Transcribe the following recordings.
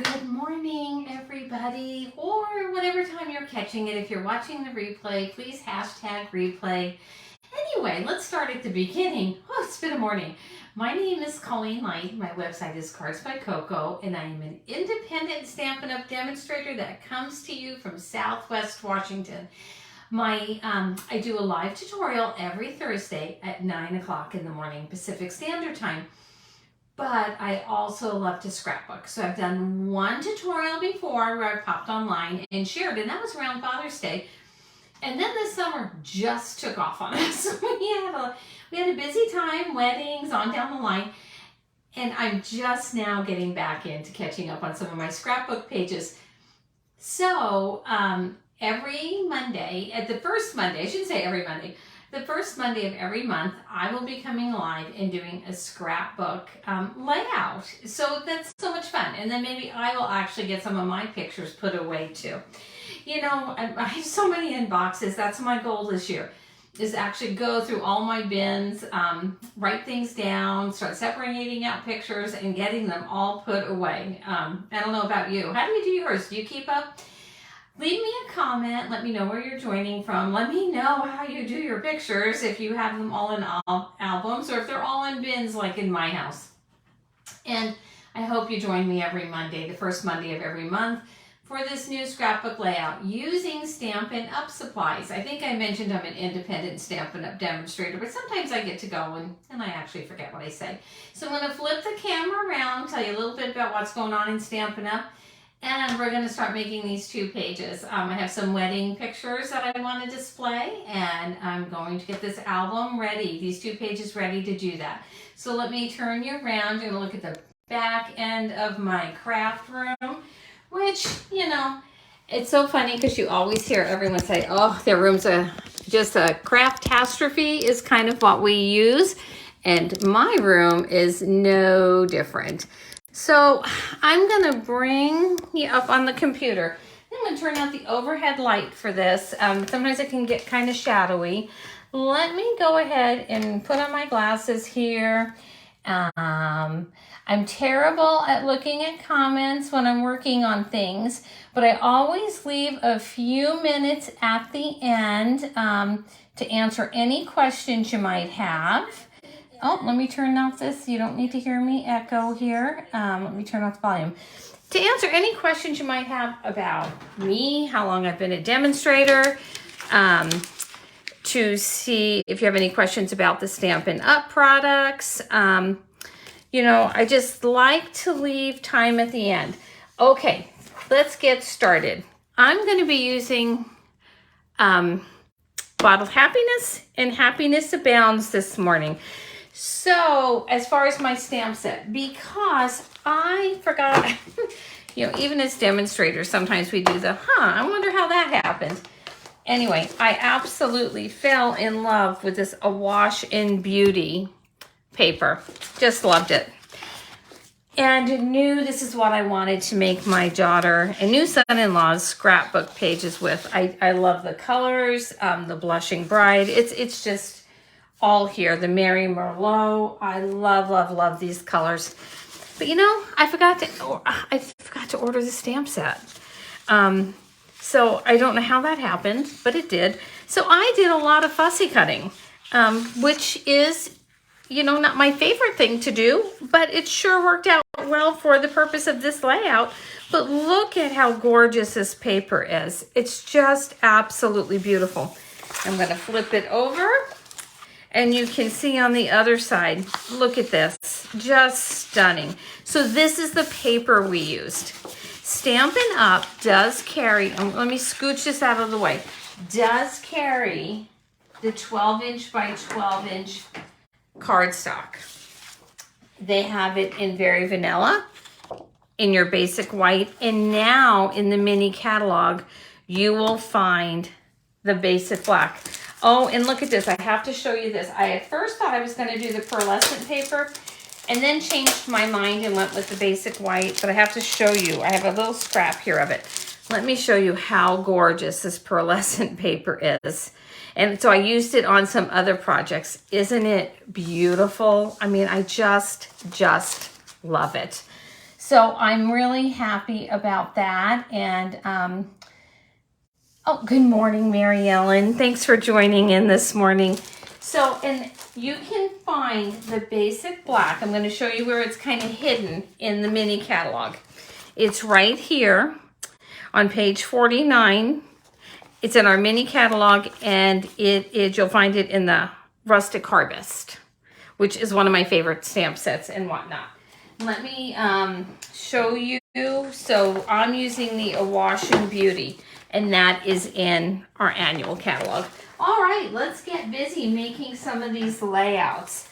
Good morning, everybody, or whatever time you're catching it. If you're watching the replay, please hashtag replay. Anyway, let's start at the beginning. Oh, it's been a morning. My name is Colleen Light. My website is Cards by Coco, and I am an independent Stampin' Up! Demonstrator that comes to you from Southwest Washington. I do a live tutorial every Thursday at 9 o'clock in the morning Pacific Standard Time. But I also love to scrapbook. So I've done one tutorial before where I popped online and shared, and that was around Father's Day. And then this summer just took off on us. we had a busy time, weddings, on down the line. And I'm just now getting back into catching up on some of my scrapbook pages. So every Monday, at the first Monday, I shouldn't say every Monday, the first Monday of every month, I will be coming live and doing a scrapbook layout. So that's so much fun. And then maybe I will actually get some of my pictures put away too. You know, I have so many inboxes. That's my goal this year, is actually go through all my bins, write things down, start separating out pictures and getting them all put away. I don't know about you. How do you do yours? Do you keep up? Leave me a comment. Let me know where you're joining from. Let me know how you do your pictures, if you have them all in albums or if they're all in bins like in my house. And I hope you join me every Monday, the first Monday of every month, for this new scrapbook layout using Stampin' Up! Supplies. I think I mentioned I'm an independent Stampin' Up! Demonstrator, but sometimes I get to go and I actually forget what I say. So I'm going to flip the camera around, tell you a little bit about what's going on in Stampin' Up! And we're going to start making these two pages. I have some wedding pictures that I want to display, and I'm going to get this album ready, these two pages ready to do that. So let me turn you around. You're going to look at the back end of my craft room, which, you know, it's so funny because you always hear everyone say, oh, their room's just a craft-tastrophe is kind of what we use. And my room is no different. So I'm going to bring you up on the computer. I'm going to turn out the overhead light for this. Sometimes it can get kind of shadowy. Let me go ahead and put on my glasses here. I'm terrible at looking at comments when I'm working on things, but I always leave a few minutes at the end to answer any questions you might have. Oh, let me turn off this. You don't need to hear me echo here. Let me turn off the volume. To answer any questions you might have about me, how long I've been a demonstrator, to see if you have any questions about the Stampin' Up! Products. You know, I just like to leave time at the end. Okay, let's get started. I'm going to be using Bottled Happiness and Happiness Abounds this morning. So as far as my stamp set, because I forgot, you know, even as demonstrators, sometimes we do I wonder how that happened. Anyway, I absolutely fell in love with this Awash In Beauty paper. Just loved it. And knew this is what I wanted to make my daughter and new son-in-law's scrapbook pages with. I love the colors, the Blushing Bride. It's just all here. The Mary Merlot. I love, love, love these colors. But you know, I forgot to order the stamp set. So I don't know how that happened, but it did. So I did a lot of fussy cutting, which is, you know, not my favorite thing to do, but it sure worked out well for the purpose of this layout. But look at how gorgeous this paper is. It's just absolutely beautiful. I'm going to flip it over. And you can see on the other side, look at this, just stunning. So this is the paper we used. Stampin' Up! Does carry, let me scooch this out of the way, does carry the 12-inch by 12-inch cardstock. They have it in Very Vanilla, in your basic white, and now in the mini catalog, you will find the basic black. Oh, and look at this. I have to show you this. I at first thought I was going to do the pearlescent paper and then changed my mind and went with the basic white, but I have to show you. I have a little scrap here of it. Let me show you how gorgeous this pearlescent paper is. And so I used it on some other projects. Isn't it beautiful? I mean, I just love it. So I'm really happy about that. And oh, good morning, Mary Ellen. Thanks for joining in this morning. So, and you can find the basic black. I'm going to show you where it's kind of hidden in the mini catalog. It's right here on page 49. It's in our mini catalog, and you'll find it in the Rustic Harvest, which is one of my favorite stamp sets and whatnot. Let me show you. So I'm using the Awash In Beauty, and that is in our annual catalog. All right, let's get busy making some of these layouts.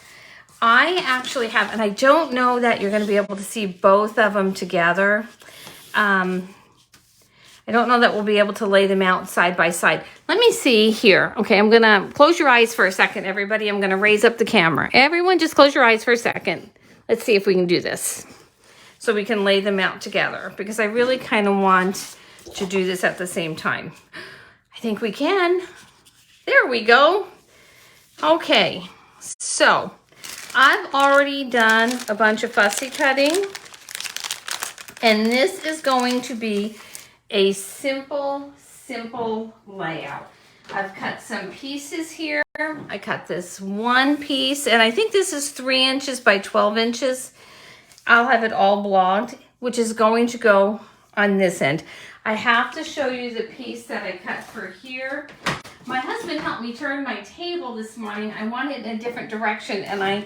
I actually have, and I don't know that you're going to be able to see both of them together. I don't know that we'll be able to lay them out side by side. Let me see here. Okay, I'm going to close your eyes for a second, everybody. I'm going to raise up the camera. Everyone just close your eyes for a second. Let's see if we can do this so we can lay them out together, because I really kind of want to do this at the same time. I think we can. There we go. Okay, so I've already done a bunch of fussy cutting, and this is going to be a simple layout. I've cut some pieces here. I cut this one piece, and I think this is 3 inches by 12 inches. I'll have it all blogged, which is going to go on this end. I have to show you the piece that I cut for here. My husband helped me turn my table this morning. I wanted it in a different direction, and I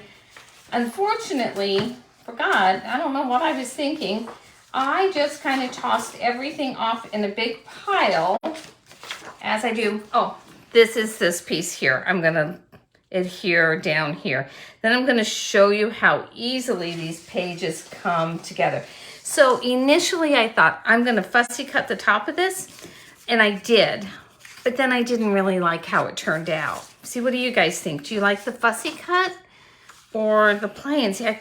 unfortunately forgot. I don't know what I was thinking. I just kind of tossed everything off in a big pile, as I do. Oh, this is this piece here. I'm going to adhere down here. Then I'm going to show you how easily these pages come together. So initially I thought I'm going to fussy cut the top of this, and I did, but then I didn't really like how it turned out. See, what do you guys think? Do you like the fussy cut or the plain? See, I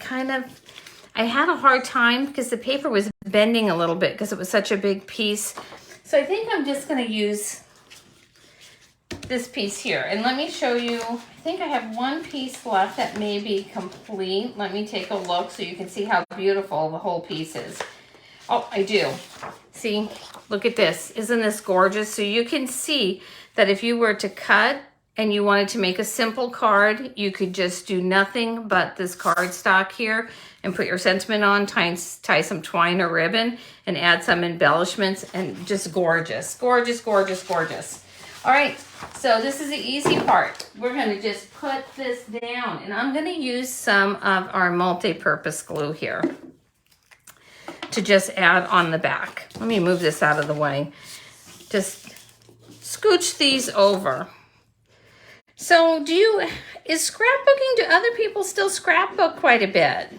had a hard time because the paper was bending a little bit because it was such a big piece. So I think I'm just going to use this piece here. And let me show you, I think I have one piece left that may be complete. Let me take a look so you can see how beautiful the whole piece is. Oh, I do. See, look at this. Isn't this gorgeous? So you can see that if you were to cut and you wanted to make a simple card, you could just do nothing but this cardstock here and put your sentiment on, tie some twine or ribbon, and add some embellishments, and just gorgeous, gorgeous, gorgeous, gorgeous. All right, so this is the easy part. We're going to just put this down, and I'm going to use some of our multi-purpose glue here to just add on the back. Let me move this out of the way. Just scooch these over. So is scrapbooking, do other people still scrapbook quite a bit?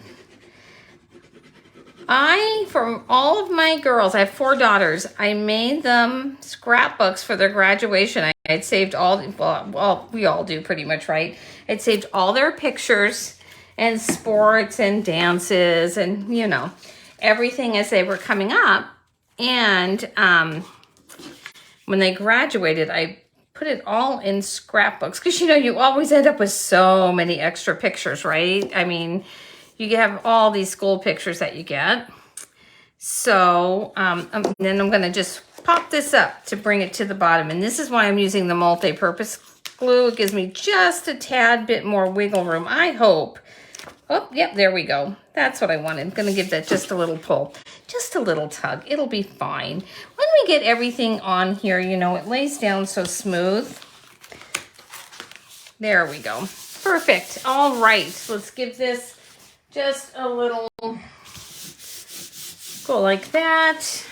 For all of my girls, I have 4 daughters, I made them scrapbooks for their graduation. I had saved all, well, we all do pretty much, right? I'd saved all their pictures and sports and dances and, you know, everything as they were coming up. And when they graduated, I put it all in scrapbooks, because, you know, you always end up with so many extra pictures, right? I mean, you have all these school pictures that you get. So then I'm going to just pop this up to bring it to the bottom. And this is why I'm using the multi-purpose glue. It gives me just a tad bit more wiggle room, I hope. Oh, yep, there we go. That's what I wanted. I'm going to give that just a little pull, just a little tug. It'll be fine. When we get everything on here, you know, it lays down so smooth. There we go. Perfect. All right, let's give this just a little go like that.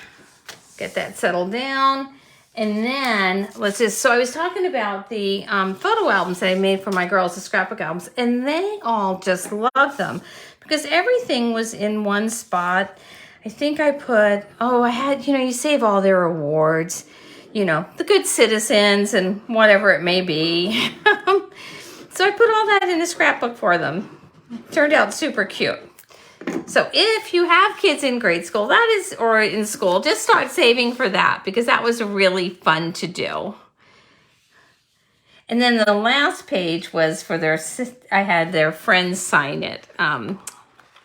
Get that settled down. And then so I was talking about the photo albums that I made for my girls, the scrapbook albums, and they all just love them because everything was in one spot. I think I put, I had, you know, you save all their awards, you know, the good citizens and whatever it may be. So I put all that in a scrapbook for them. Turned out super cute. So if you have kids in grade school, or in school, just start saving for that, because that was really fun to do. And then the last page was for I had their friends sign it.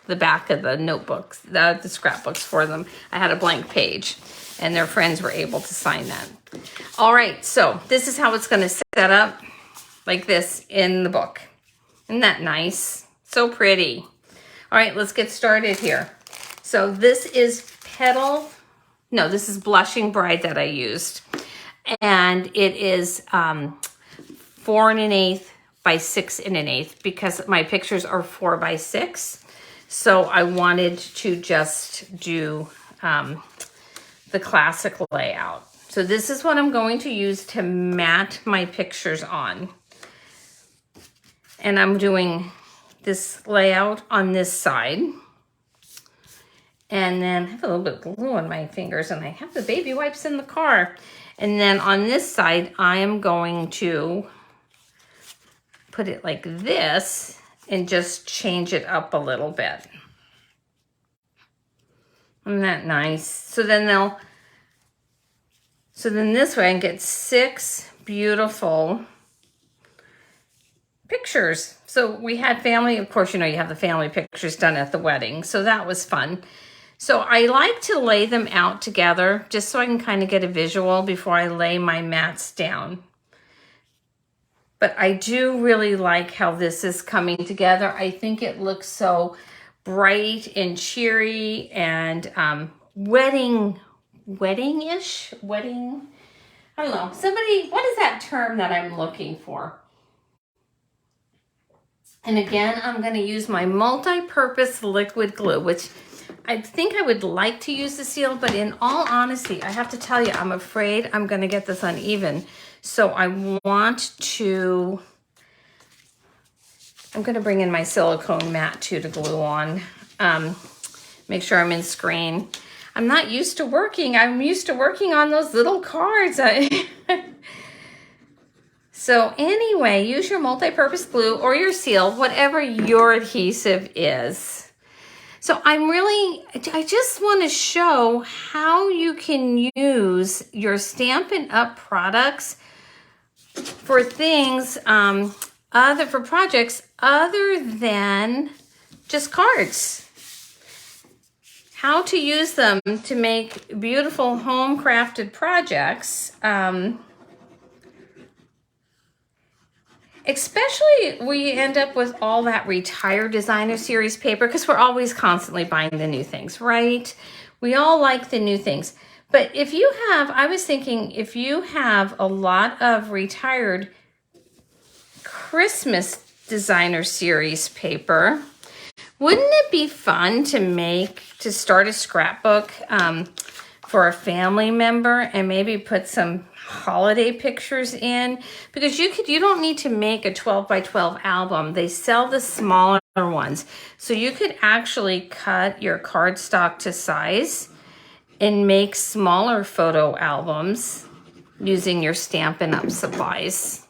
the back of the notebooks, the scrapbooks for them. I had a blank page, and their friends were able to sign that. All right, so this is how it's going to set up like this in the book. Isn't that nice? So pretty. All right, let's get started here. So this is this is Blushing Bride that I used. And it is 4 1/8 by 6 1/8 because my pictures are 4 by 6. So I wanted to just do the classic layout. So this is what I'm going to use to mat my pictures on. And I'm doing this layout on this side. And then I have a little bit of glue on my fingers, and I have the baby wipes in the car. And then on this side, I am going to put it like this and just change it up a little bit. Isn't that nice? So then this way I can get 6 beautiful pictures. So we had family, of course, you know, you have the family pictures done at the wedding. So that was fun. So I like to lay them out together just so I can kind of get a visual before I lay my mats down. But I do really like how this is coming together. I think it looks so bright and cheery and wedding-ish? Wedding? I don't know. Somebody, what is that term that I'm looking for? And again, I'm going to use my multi-purpose liquid glue, which I think I would like to use the seal, but in all honesty, I have to tell you, I'm afraid I'm going to get this uneven. So I'm going to bring in my silicone mat too to glue on. Make sure I'm in screen. I'm not used to working. I'm used to working on those little cards. So anyway, use your multi-purpose glue or your seal, whatever your adhesive is. So I just want to show how you can use your Stampin' Up products for things, for projects other than just cards. How to use them to make beautiful home crafted projects. Especially we end up with all that retired designer series paper because we're always constantly buying the new things, right? We all like the new things. But if you have, I was thinking, if you have a lot of retired Christmas designer series paper, wouldn't it be fun to start a scrapbook for a family member and maybe put some holiday pictures in? Because you don't need to make a 12 by 12 album. They sell the smaller ones. So you could actually cut your cardstock to size and make smaller photo albums using your Stampin' Up supplies.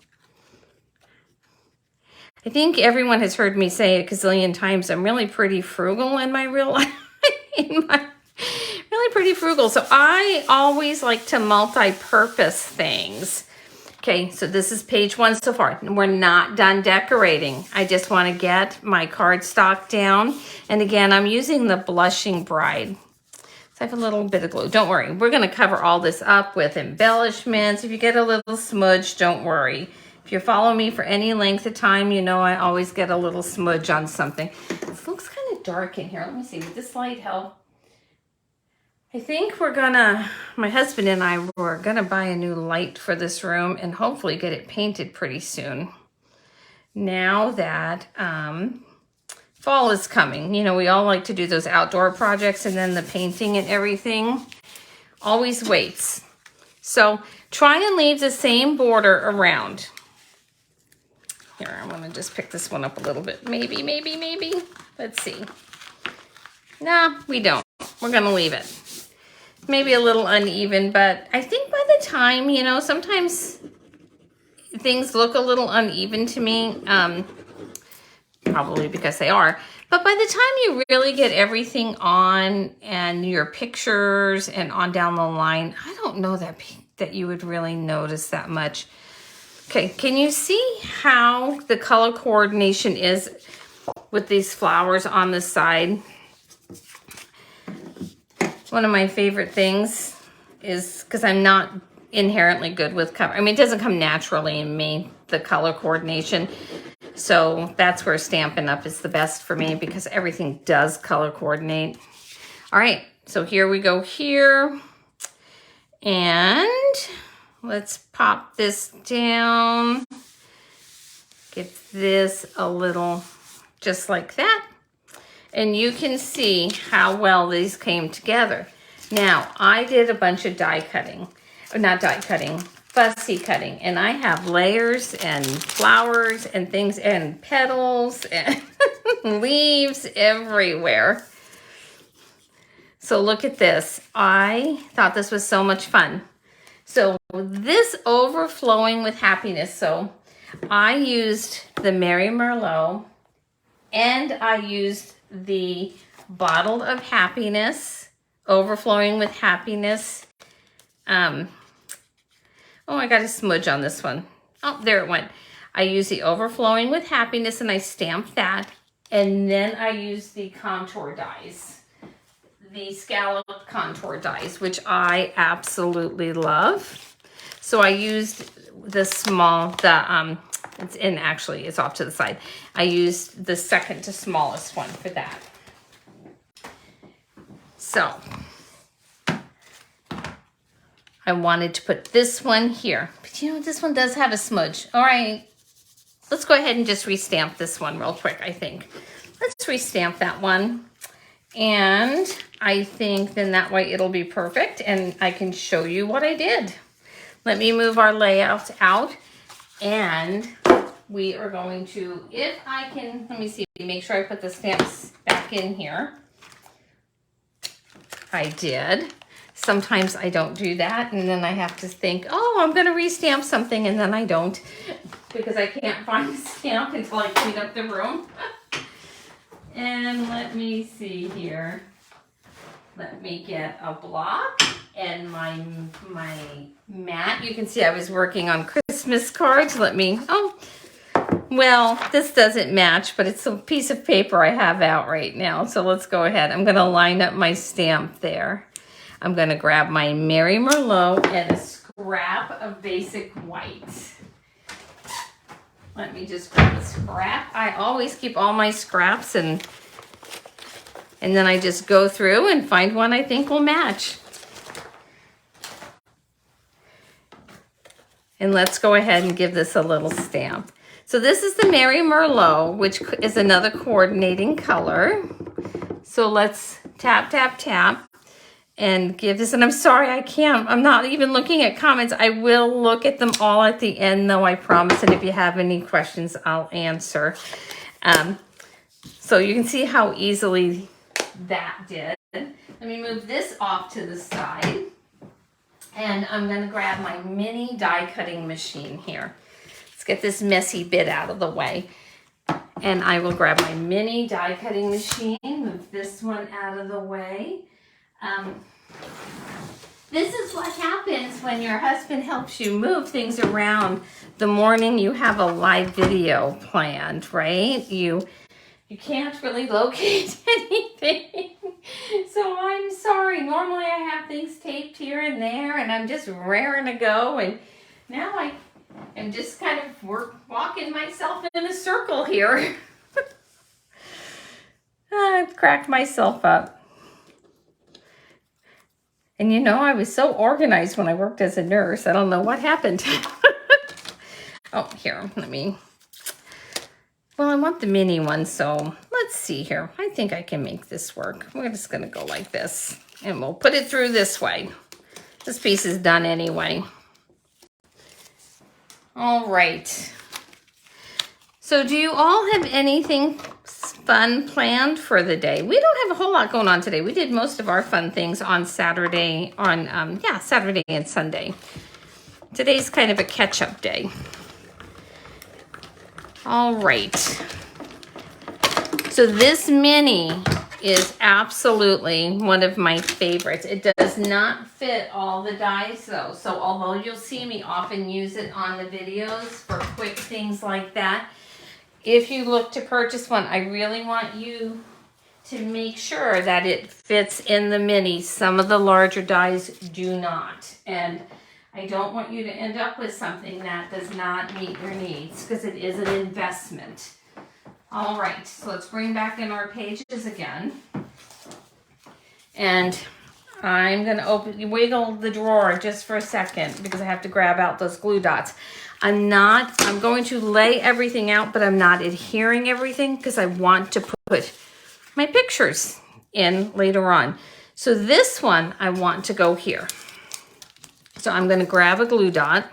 I think everyone has heard me say a gazillion times, I'm really pretty frugal in my real life. Really pretty frugal. So I always like to multi-purpose things. Okay, so this is page 1 so far. We're not done decorating. I just want to get my cardstock down. And again, I'm using the Blushing Bride. So I have a little bit of glue. Don't worry. We're going to cover all this up with embellishments. If you get a little smudge, don't worry. If you follow me for any length of time, you know I always get a little smudge on something. This looks kind of dark in here. Let me see. Would this light help? I think my husband and I were gonna buy a new light for this room and hopefully get it painted pretty soon. Now that fall is coming, you know, we all like to do those outdoor projects, and then the painting and everything always waits. So try and leave the same border around. Here, I'm gonna just pick this one up a little bit. Maybe. Let's see. Nah, we don't. We're gonna leave it. Maybe a little uneven, but I think by the time, you know, sometimes things look a little uneven to me, probably because they are. But by the time you really get everything on and your pictures and on down the line, I don't know that you would really notice that much. Okay, can you see how the color coordination is with these flowers on the side. One of my favorite things is, because I'm not inherently good with color. I mean, it doesn't come naturally in me, the color coordination. So that's where Stampin' Up! Is the best for me, because everything does color coordinate. All right, so here we go here. And let's pop this down. Give this a little, just like that. And you can see how well these came together. Now, I did a bunch of die cutting, or not die cutting, fussy cutting. And I have layers and flowers and things and petals and leaves everywhere. So look at this. I thought this was so much fun. So this overflowing with happiness. So I used the Mary Merlot, and I used the Bottle of Happiness, overflowing with happiness. Oh, I got a smudge on this one. Oh, there it went. I used the overflowing with happiness, and I stamped that. And then I used the contour dies, the scalloped contour dies, which I absolutely love. So I used the small, it's off to the side. I used the second to smallest one for that. So I wanted to put this one here, but you know, this one does have a smudge. All right, let's go ahead and just restamp this one real quick, I think. Let's restamp that one. And I think then that way it'll be perfect, and I can show you what I did. Let me move our layout out, and we are going to, if I can, let me see, make sure I put the stamps back in here. I did. Sometimes I don't do that, and then I have to think, oh, I'm going to restamp something, and then I don't, because I can't find the stamp until I clean up the room. And let me see here. Let me get a block and my mat. You can see I was working on Christmas cards. Well, this doesn't match, but it's a piece of paper I have out right now. So let's go ahead. I'm going to line up my stamp there. I'm going to grab my Mary Merlot and a scrap of basic white. Let me just grab a scrap. I always keep all my scraps, and then I just go through and find one I think will match. And let's go ahead and give this a little stamp. So this is the Mary Merlot, which is another coordinating color. So let's tap, tap, tap, and give this. And I'm sorry, I'm not even looking at comments. I will look at them all at the end, though, I promise. And if you have any questions, I'll answer. So you can see how easily that did. Let me move this off to the side. And I'm going to grab my mini die cutting machine here. Let's get this messy bit out of the way. And I will grab my mini die cutting machine, move this one out of the way. This is what happens when your husband helps you move things around the morning you have a live video planned, right? You can't really locate anything. So I'm sorry. Normally I have things taped here and there, and I'm just raring to go. And now I am just kind of walking myself in a circle here. I've cracked myself up. And you know, I was so organized when I worked as a nurse. I don't know what happened. Oh, here, well, I want the mini one, so let's see here. I think I can make this work. We're just gonna go like this, and we'll put it through this way. This piece is done anyway. All right. So do you all have anything fun planned for the day? We don't have a whole lot going on today. We did most of our fun things on Saturday, Saturday and Sunday. Today's kind of a catch-up day. All right. So this mini is absolutely one of my favorites. It does not fit all the dies though. So although you'll see me often use it on the videos for quick things like that, if you look to purchase one, I really want you to make sure that it fits in the mini. Some of the larger dies do not. And I don't want you to end up with something that does not meet your needs, because it is an investment. All right, so let's bring back in our pages again. And I'm gonna wiggle the drawer just for a second because I have to grab out those glue dots. I'm going to lay everything out, but I'm not adhering everything because I want to put my pictures in later on. So this one, I want to go here. So I'm gonna grab a glue dot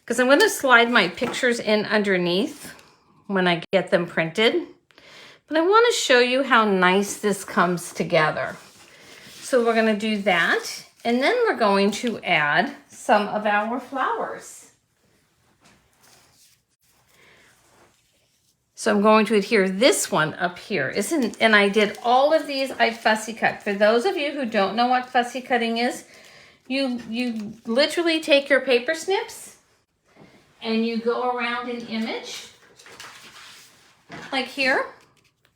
because I'm gonna slide my pictures in underneath when I get them printed. But I wanna show you how nice this comes together. So we're gonna do that, and then we're going to add some of our flowers. So I'm going to adhere this one up here. And I did all of these, I fussy cut. For those of you who don't know what fussy cutting is, you literally take your paper snips and you go around an image, like here,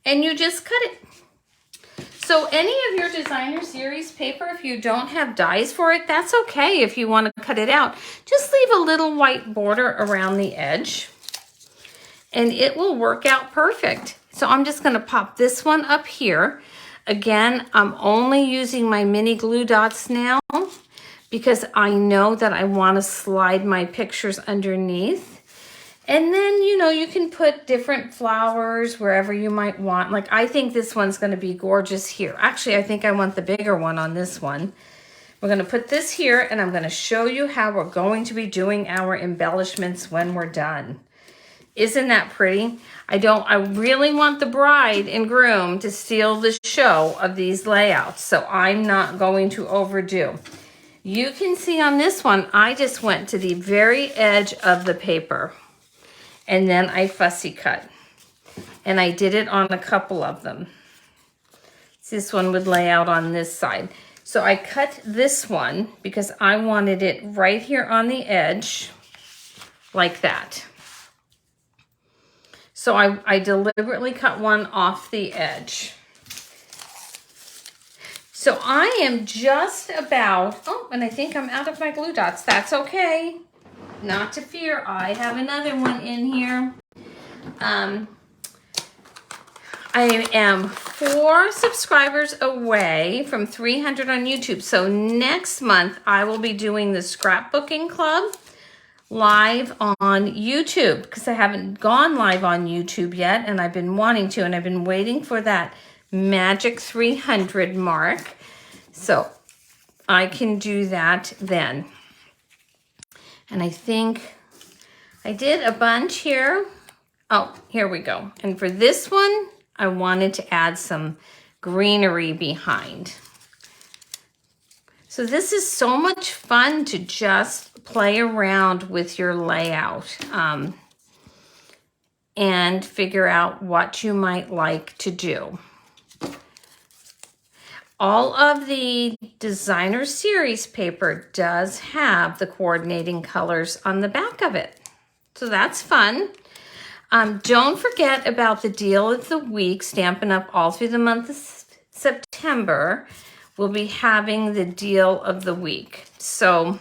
and you just cut it. So any of your designer series paper, if you don't have dies for it, that's okay if you want to cut it out. Just leave a little white border around the edge and it will work out perfect. So I'm just going to pop this one up here. Again, I'm only using my mini glue dots now because I know that I want to slide my pictures underneath. And then, you know, you can put different flowers wherever you might want. Like, I think this one's going to be gorgeous here. Actually, I think I want the bigger one on this one. We're going to put this here, and I'm going to show you how we're going to be doing our embellishments when we're done. Isn't that pretty? I really want the bride and groom to steal the show of these layouts, so I'm not going to overdo. You can see on this one, I just went to the very edge of the paper and then I fussy cut. And I did it on a couple of them. This one would lay out on this side. So I cut this one because I wanted it right here on the edge, like that. So I deliberately cut one off the edge. So I am just about, oh, and I think I'm out of my glue dots. That's okay. Not to fear, I have another one in here. I am 4 subscribers away from 300 on YouTube. So next month, I will be doing the Scrapbooking Club live on YouTube because I haven't gone live on YouTube yet, and I've been wanting to, and I've been waiting for that magic 300 mark. So I can do that then. And I think I did a bunch here. Oh, here we go. And for this one, I wanted to add some greenery behind. So this is so much fun to just play around with your layout and figure out what you might like to do. All of the designer series paper does have the coordinating colors on the back of it. So that's fun. Don't forget about the deal of the week, Stampin' Up! All through the month of September. We'll be having the deal of the week. So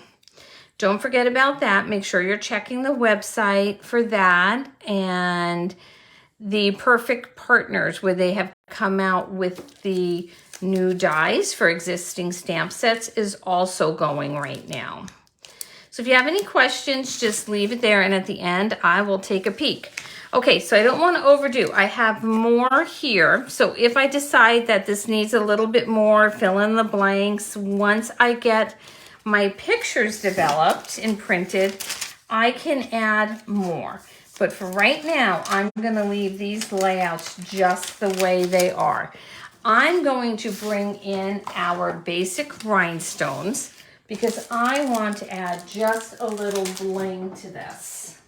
don't forget about that. Make sure you're checking the website for that. And the Perfect Partners, where they have come out with the new dies for existing stamp sets, is also going right now. So if you have any questions, just leave it there, and at the end, I will take a peek. Okay, so I don't want to overdo. I have more here. So if I decide that this needs a little bit more, fill in the blanks. Once I get my pictures developed and printed, I can add more. But for right now, I'm going to leave these layouts just the way they are. I'm going to bring in our basic rhinestones because I want to add just a little bling to this.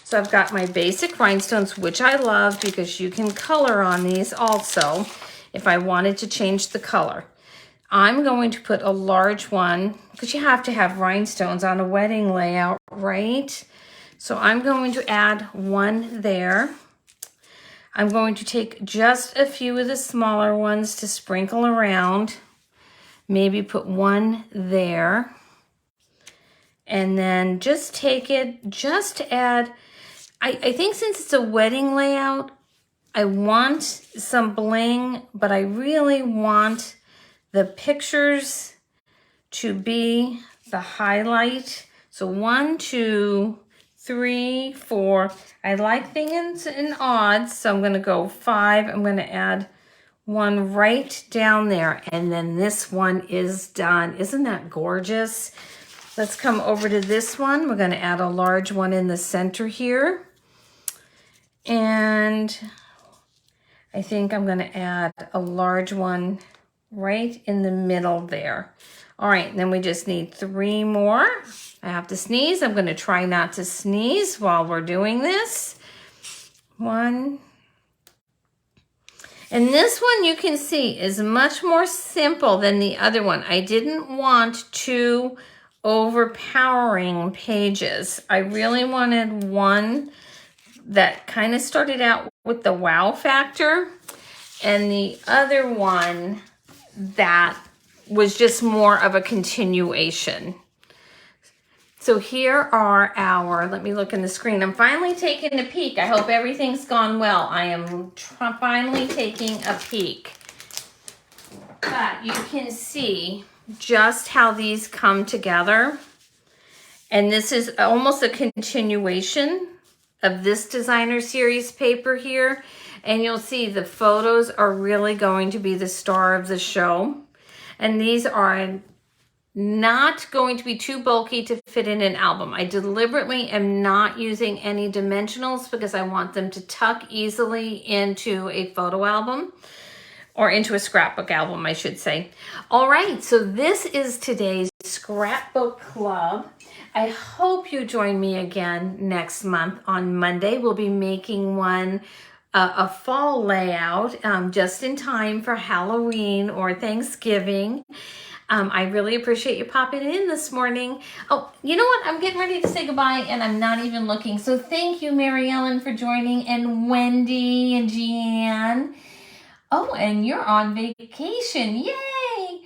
So I've got my basic rhinestones, which I love because you can color on these also if I wanted to change the color. I'm going to put a large one because you have to have rhinestones on a wedding layout, right? So I'm going to add one there. I'm going to take just a few of the smaller ones to sprinkle around. Maybe put one there. And then just take it, just to add, I think since it's a wedding layout, I want some bling, but I really want the pictures to be the highlight. So 1, 2, 3, 4. I like things in odds, so I'm going to go 5. I'm going to add one right down there, and then this one is done. Isn't that gorgeous? Let's come over to this one. We're going to add a large one in the center here. And I think I'm going to add a large one right in the middle there. All right, and then we just need 3 more. I have to sneeze. I'm going to try not to sneeze while we're doing this. 1. And this one you can see is much more simple than the other one. I didn't want 2 overpowering pages. I really wanted one that kind of started out with the wow factor, and the other one that was just more of a continuation. So here are our, let me look in the screen. I'm finally taking a peek. I hope everything's gone well. I am finally taking a peek. But you can see just how these come together. And this is almost a continuation of this designer series paper here. And you'll see the photos are really going to be the star of the show. And these are not going to be too bulky to fit in an album. I deliberately am not using any dimensionals because I want them to tuck easily into a photo album, or into a scrapbook album, I should say. All right, so this is today's Scrapbook Club. I hope you join me again next month on Monday. We'll be making one, a fall layout, just in time for Halloween or Thanksgiving. I really appreciate you popping in this morning. Oh, you know what? I'm getting ready to say goodbye and I'm not even looking. So thank you, Mary Ellen, for joining, and Wendy and Jeanne. Oh, and you're on vacation. Yay!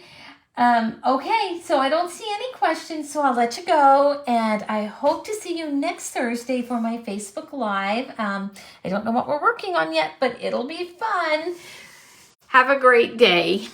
Okay, so I don't see any questions, so I'll let you go. And I hope to see you next Thursday for my Facebook Live. I don't know what we're working on yet, but it'll be fun. Have a great day.